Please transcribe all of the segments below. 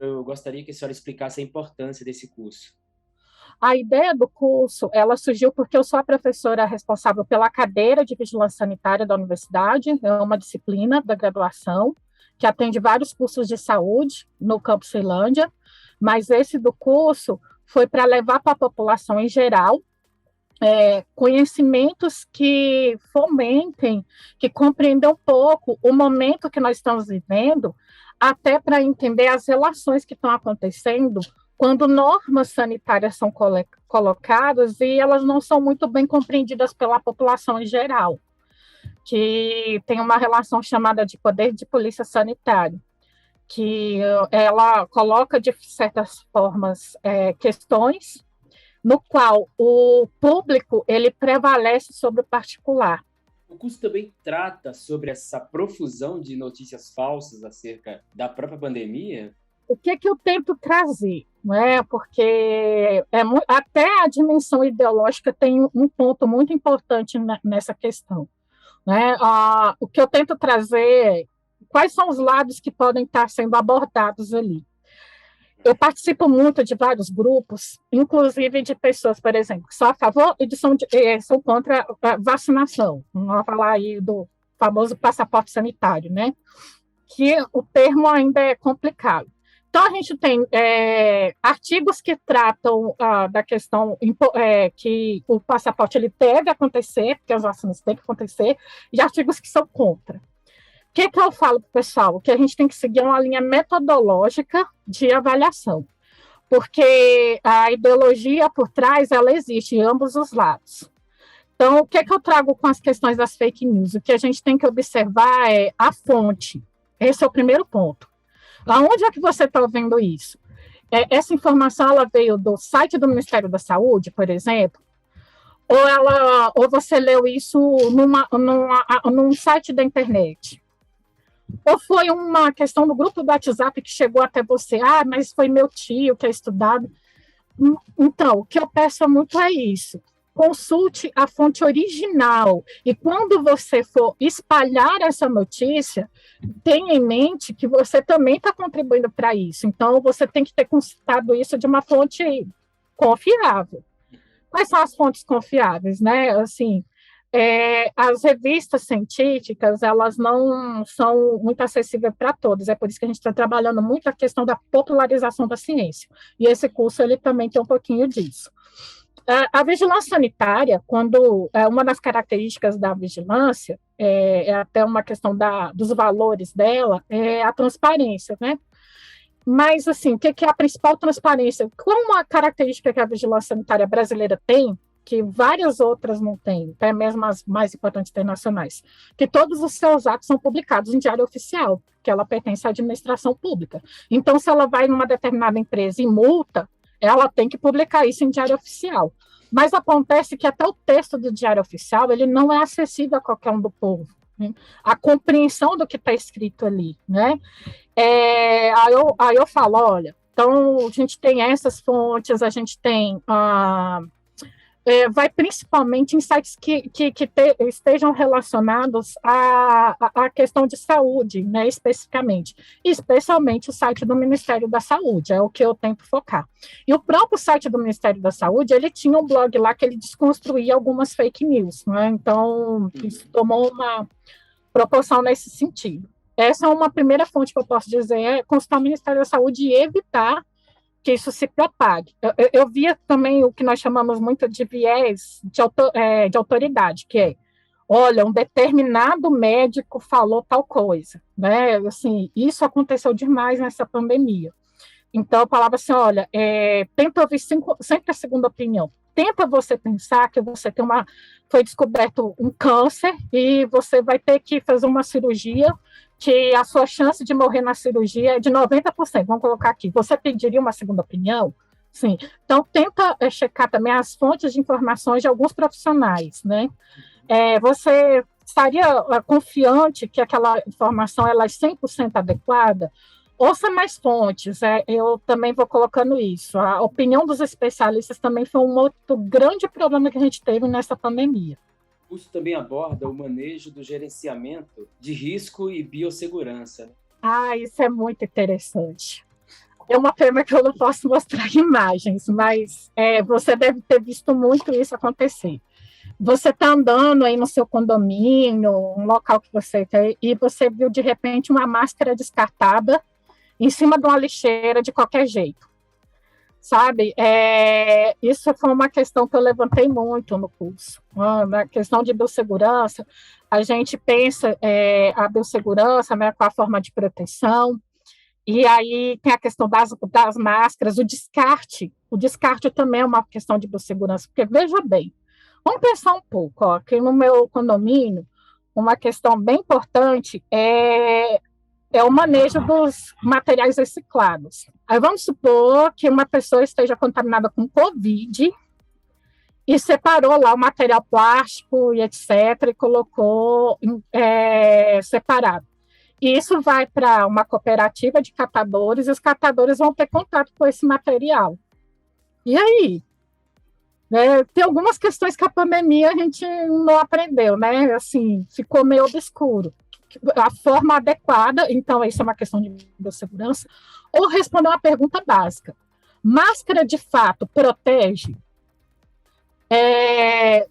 eu gostaria que a senhora explicasse a importância desse curso. A ideia do curso, ela surgiu porque eu sou a professora responsável pela cadeira de vigilância sanitária da universidade, é uma disciplina da graduação, que atende vários cursos de saúde no campus Ceilândia, mas esse do curso foi para levar para a população em geral conhecimentos que fomentem, que compreendam um pouco o momento que nós estamos vivendo, até para entender as relações que estão acontecendo quando normas sanitárias são colocadas e elas não são muito bem compreendidas pela população em geral, que tem uma relação chamada de poder de polícia sanitária, que ela coloca de certas formas questões no qual o público ele prevalece sobre o particular. O curso também trata sobre essa profusão de notícias falsas acerca da própria pandemia. O que eu tento trazer? Né? Porque até a dimensão ideológica tem um ponto muito importante nessa questão. Né? O que eu tento trazer é quais são os lados que podem estar sendo abordados ali. Eu participo muito de vários grupos, inclusive de pessoas, por exemplo, que são a favor e são contra a vacinação. Vamos falar aí do famoso passaporte sanitário, né? Que o termo ainda é complicado. Então, a gente tem artigos que tratam da questão que o passaporte ele deve acontecer, porque as vacinas têm que acontecer, e artigos que são contra. O que eu falo para o pessoal? Que a gente tem que seguir uma linha metodológica de avaliação, porque a ideologia por trás, ela existe em ambos os lados. Então, o que eu trago com as questões das fake news? O que a gente tem que observar é a fonte. Esse é o primeiro ponto. Aonde é que você está vendo isso? Essa informação ela veio do site do Ministério da Saúde, por exemplo, ou você leu isso num site da internet? Ou foi uma questão do grupo do WhatsApp que chegou até você? Mas foi meu tio que é estudado. Então, o que eu peço muito é isso. Consulte a fonte original. E quando você for espalhar essa notícia, tenha em mente que você também está contribuindo para isso. Então, você tem que ter consultado isso de uma fonte confiável. Quais são as fontes confiáveis, né? Assim, as revistas científicas, elas não são muito acessíveis para todos, é por isso que a gente está trabalhando muito a questão da popularização da ciência, e esse curso, ele também tem um pouquinho disso. A vigilância sanitária, uma das características da vigilância, até uma questão dos valores dela, é a transparência, né? Mas, assim, o que é a principal transparência? Como a característica que a vigilância sanitária brasileira tem, que várias outras não têm, até mesmo as mais importantes internacionais, que todos os seus atos são publicados em diário oficial, que ela pertence à administração pública. Então, se ela vai numa determinada empresa e multa, ela tem que publicar isso em diário oficial. Mas acontece que até o texto do diário oficial, ele não é acessível a qualquer um do povo, né? A compreensão do que está escrito ali, né? Aí eu falo, olha, então a gente tem essas fontes, a gente tem vai principalmente em sites que estejam relacionados à questão de saúde, né, especificamente, especialmente o site do Ministério da Saúde, é o que eu tento focar. E o próprio site do Ministério da Saúde, ele tinha um blog lá que ele desconstruía algumas fake news, né, então isso tomou uma proporção nesse sentido. Essa é uma primeira fonte que eu posso dizer, é consultar o Ministério da Saúde e evitar que isso se propague. Eu via também o que nós chamamos muito de viés de autoridade, que é, olha, um determinado médico falou tal coisa, né? Assim, isso aconteceu demais nessa pandemia. Então, eu falava assim, olha, tenta ouvir sempre a segunda opinião. Tenta você pensar que foi descoberto um câncer e você vai ter que fazer uma cirurgia que a sua chance de morrer na cirurgia é de 90%. Vamos colocar aqui. Você pediria uma segunda opinião? Sim. Então, tenta checar também as fontes de informações de alguns profissionais, né? Você estaria confiante que aquela informação ela é 100% adequada? Ouça mais fontes, eu também vou colocando isso. A opinião dos especialistas também foi um outro grande problema que a gente teve nessa pandemia. O curso também aborda o manejo do gerenciamento de risco e biossegurança. Isso é muito interessante. É uma pena que eu não posso mostrar imagens, mas você deve ter visto muito isso acontecer. Você está andando aí no seu condomínio, um local que você tem, e você viu de repente uma máscara descartada em cima de uma lixeira de qualquer jeito, sabe? Isso foi uma questão que eu levantei muito no curso. Na questão de biossegurança, a gente pensa a biossegurança, né, com a forma de proteção, e aí tem a questão das máscaras, o descarte. O descarte também é uma questão de biossegurança, porque veja bem, vamos pensar um pouco, ó, que no meu condomínio, uma questão bem importante é o manejo dos materiais reciclados. Aí vamos supor que uma pessoa esteja contaminada com Covid e separou lá o material plástico e etc., e colocou separado. E isso vai para uma cooperativa de catadores, e os catadores vão ter contato com esse material. E aí? Tem algumas questões que a pandemia a gente não aprendeu, né? Assim, ficou meio obscuro. A forma adequada, então isso é uma questão de biossegurança, ou responder uma pergunta básica. Máscara, de fato, protege?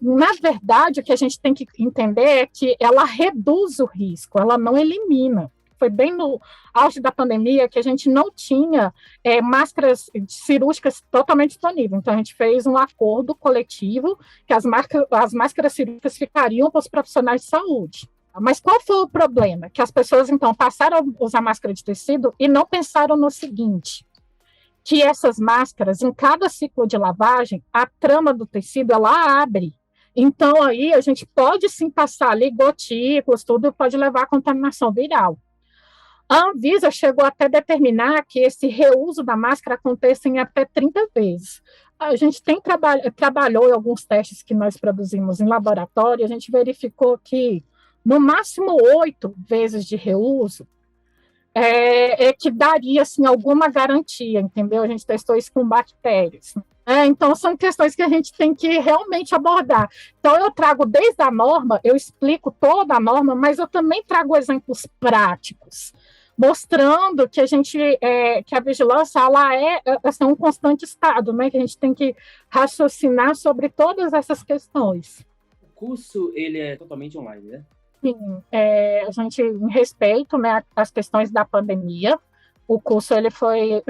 Na verdade, o que a gente tem que entender é que ela reduz o risco, ela não elimina. Foi bem no auge da pandemia que a gente não tinha máscaras cirúrgicas totalmente disponíveis. Então, a gente fez um acordo coletivo que as máscaras cirúrgicas ficariam para os profissionais de saúde. Mas qual foi o problema? Que as pessoas, então, passaram a usar máscara de tecido e não pensaram no seguinte, que essas máscaras, em cada ciclo de lavagem, a trama do tecido, ela abre. Então, aí, a gente pode, sim, passar ali gotículas, tudo pode levar à contaminação viral. A Anvisa chegou até a determinar que esse reuso da máscara aconteça em até 30 vezes. A gente trabalhou em alguns testes que nós produzimos em laboratório, a gente verificou que, no máximo 8 vezes de reuso, que daria, assim, alguma garantia, entendeu? A gente testou isso com bactérias. Então, são questões que a gente tem que realmente abordar. Então, eu trago desde a norma, eu explico toda a norma, mas eu também trago exemplos práticos, mostrando que que a vigilância, ela é assim, um constante estado, né? Que a gente tem que raciocinar sobre todas essas questões. O curso, ele é totalmente online, né? Sim, a gente, em respeito, né, às questões da pandemia, o curso ele foi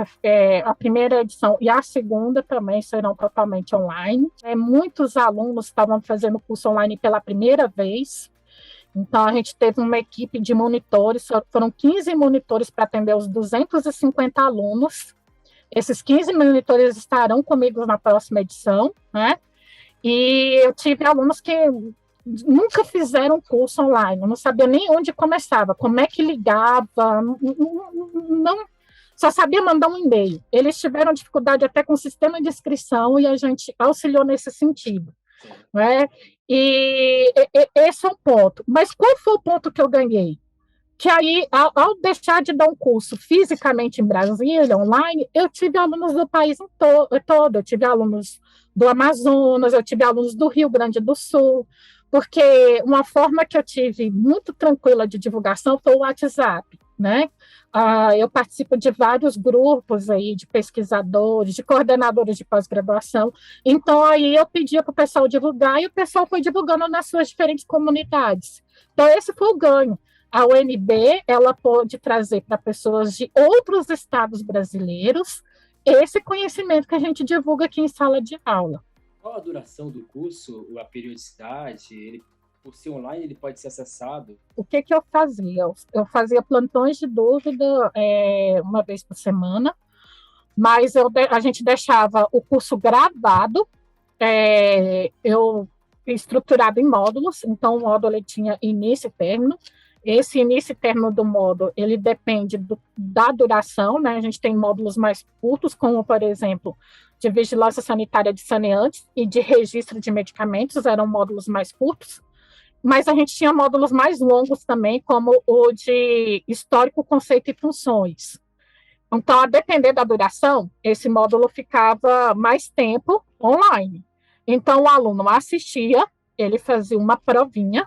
a primeira edição e a segunda também serão totalmente online. Muitos alunos estavam fazendo o curso online pela primeira vez, então a gente teve uma equipe de monitores, foram 15 monitores para atender os 250 alunos. Esses 15 monitores estarão comigo na próxima edição, né? E eu tive alunos que nunca fizeram curso online, não sabia nem onde começava, como é que ligava, não, só sabia mandar um e-mail. Eles tiveram dificuldade até com o sistema de inscrição e a gente auxiliou nesse sentido. Né? E esse é um ponto. Mas qual foi o ponto que eu ganhei? Que aí, ao deixar de dar um curso fisicamente em Brasília, online, eu tive alunos do país todo, eu tive alunos do Amazonas, eu tive alunos do Rio Grande do Sul, porque uma forma que eu tive muito tranquila de divulgação foi o WhatsApp, né? Eu participo de vários grupos aí de pesquisadores, de coordenadores de pós-graduação, então aí eu pedia para o pessoal divulgar e o pessoal foi divulgando nas suas diferentes comunidades. Então esse foi o ganho. A UNB, ela pode trazer para pessoas de outros estados brasileiros esse conhecimento que a gente divulga aqui em sala de aula. Qual a duração do curso, a periodicidade? Ele, por ser online, ele pode ser acessado? O que eu fazia? Eu fazia plantões de dúvida uma vez por semana, mas a gente deixava o curso gravado, estruturado em módulos, então o módulo ele tinha início e término. Esse início e término do módulo, ele depende da duração, né? A gente tem módulos mais curtos, como, por exemplo, de vigilância sanitária de saneantes e de registro de medicamentos, eram módulos mais curtos, mas a gente tinha módulos mais longos também, como o de histórico, conceito e funções. Então, a depender da duração, esse módulo ficava mais tempo online. Então, o aluno assistia, ele fazia uma provinha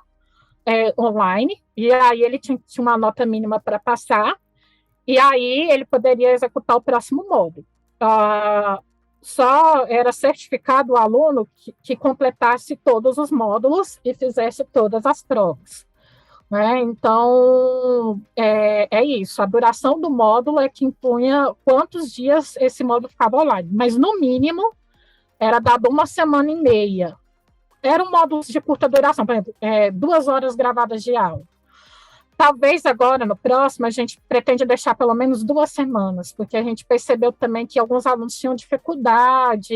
online, e aí ele tinha uma nota mínima para passar, E aí ele poderia executar o próximo módulo. Só era certificado o aluno que completasse todos os módulos e fizesse todas as provas. Né? Então, é isso. A duração do módulo é que impunha quantos dias esse módulo ficava online. Mas, no mínimo, era dado 1,5 semanas. Eram módulos de curta duração, por exemplo, 2 horas gravadas de aula. Talvez agora, no próximo, a gente pretende deixar pelo menos 2 semanas, porque a gente percebeu também que alguns alunos tinham dificuldade,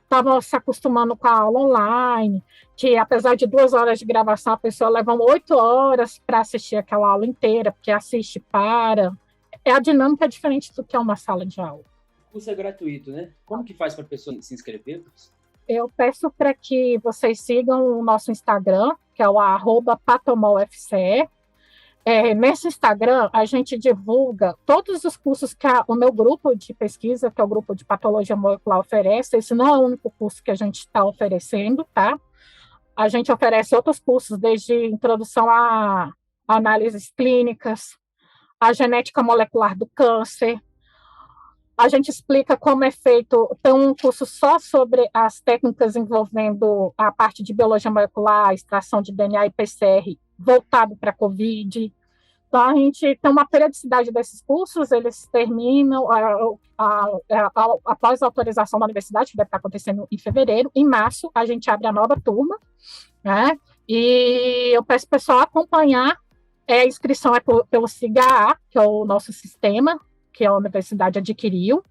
estavam se acostumando com a aula online, que apesar de 2 horas de gravação, a pessoa leva 8 horas para assistir aquela aula inteira, porque assiste para. A dinâmica é diferente do que é uma sala de aula. O curso é gratuito, né? Como que faz para a pessoa se inscrever? Eu peço para que vocês sigam o nosso Instagram, que é o @patomolfce. Nesse Instagram, a gente divulga todos os cursos que o meu grupo de pesquisa, que é o grupo de patologia molecular, oferece. Esse não é o único curso que a gente está oferecendo, tá? A gente oferece outros cursos, desde introdução a análises clínicas, a genética molecular do câncer. A gente explica como é feito, tem um curso só sobre as técnicas envolvendo a parte de biologia molecular, extração de DNA e PCR, voltado para a COVID. Então, a gente tem uma periodicidade desses cursos, eles terminam após a autorização da universidade, que deve estar acontecendo em fevereiro. Em março, a gente abre a nova turma, né? E eu peço para o pessoal acompanhar. A inscrição é pelo SIGA, que é o nosso sistema, que a universidade adquiriu,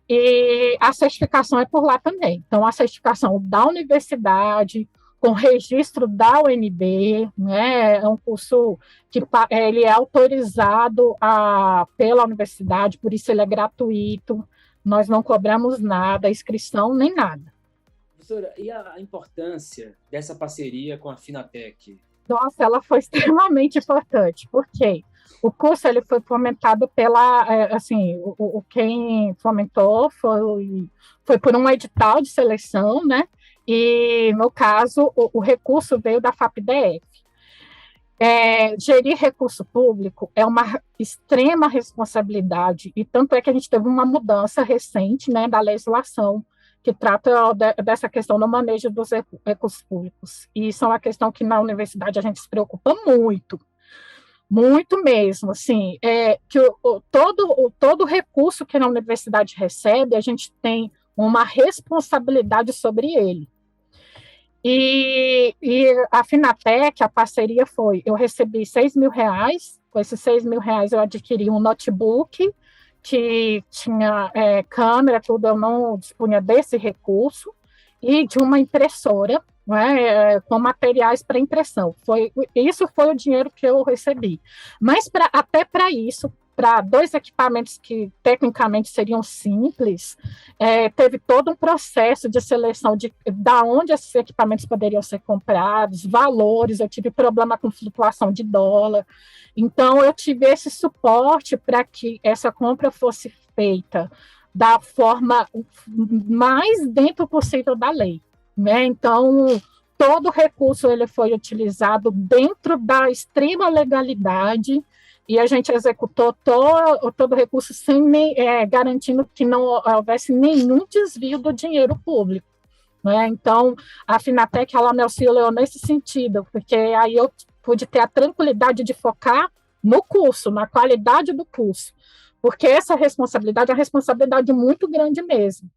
e a certificação é por lá também. Então, a certificação da universidade, com registro da UNB, né, é um curso que ele é autorizado pela universidade, por isso ele é gratuito, nós não cobramos nada, inscrição nem nada. Professora, e a importância dessa parceria com a Finatec? Nossa, ela foi extremamente importante, porque o curso ele foi fomentado quem fomentou foi por um edital de seleção, né? E, no caso, o recurso veio da FAPDF. Gerir recurso público é uma extrema responsabilidade, e tanto é que a gente teve uma mudança recente, né, da legislação que trata dessa questão do manejo dos recursos públicos. E isso é uma questão que na universidade a gente se preocupa muito, muito mesmo, assim, que todo recurso que a universidade recebe, a gente tem uma responsabilidade sobre ele. E a Finatec, a parceria foi, eu recebi R$6.000, com esses R$6.000 eu adquiri um notebook, que tinha câmera, tudo, eu não dispunha desse recurso, e de uma impressora, né, com materiais para impressão. Isso foi o dinheiro que eu recebi. Mas até para isso, para 2 equipamentos que tecnicamente seriam simples, teve todo um processo de seleção de onde esses equipamentos poderiam ser comprados, valores, eu tive problema com flutuação de dólar. Então, eu tive esse suporte para que essa compra fosse feita da forma mais dentro possível da lei, né? Então, todo o recurso ele foi utilizado dentro da extrema legalidade, e a gente executou todo o recurso garantindo que não houvesse nenhum desvio do dinheiro público. Né? Então, a Finatec ela me auxiliou nesse sentido, porque aí eu pude ter a tranquilidade de focar no curso, na qualidade do curso, porque essa responsabilidade é uma responsabilidade muito grande mesmo.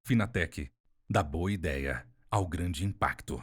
Finatec, da boa ideia ao grande impacto.